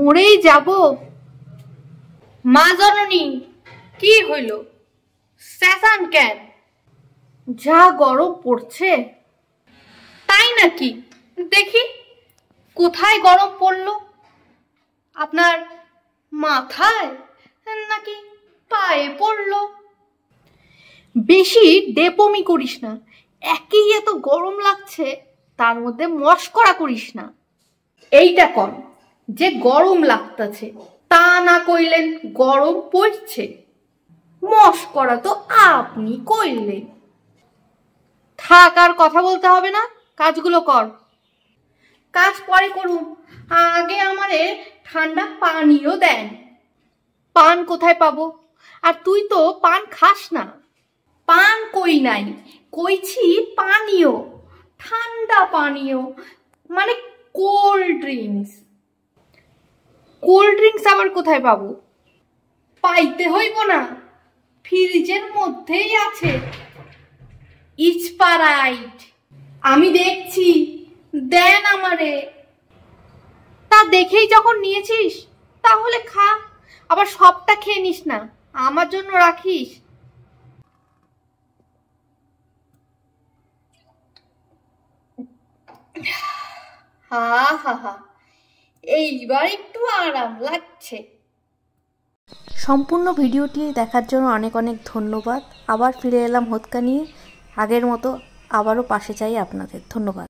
মরেই যাব। মা জননী, কি হইল? চেঁচান কেন? যা গরম পড়ছে। তাই নাকি? দেখি কোথায় গরম পড়লো? আপনার মাথায় নাকি পায়ে পড়লো? বেশি ডেপমি করিস না। একেই এত গরম লাগছে, তার মধ্যে মস্করা করিস না। এইটা কর যে গরম লাগতেছে, তা না কইলেন গরম পড়ছে। মস্করা তো আপনি কইলেন। থাক, আর কথা বলতে হবে না, কাজগুলো কর। কাজ পরে করুন, আগে আমারে ঠান্ডা পানিও দেন। পান কোথায় পাবো? আর তুই তো পান খাস না। পান কই নাই, কইছি পানীয়, ঠান্ডা পানীয়, মানে কোল্ড ড্রিঙ্কস। কোল্ড ড্রিঙ্কস আবার কোথায় পাবো? পাইতে হইব না, ফ্রিজের মধ্যেই আছে। স্প্রাইট। আমি দেখছি, দেন আমারে। তা দেখেই যখন নিয়েছিস তাহলে খা, আবার সবটা খেয়ে নিস না, আমার জন্য রাখিস। হা হা হা, এইবার একটু আরাম লাগছে। সম্পূর্ণ ভিডিওটি দেখার জন্য অনেক অনেক ধন্যবাদ। আবার ফিরে এলাম হোতকা নিয়ে। আগের মতো আবারও পাশে চাই আপনাদের। ধন্যবাদ।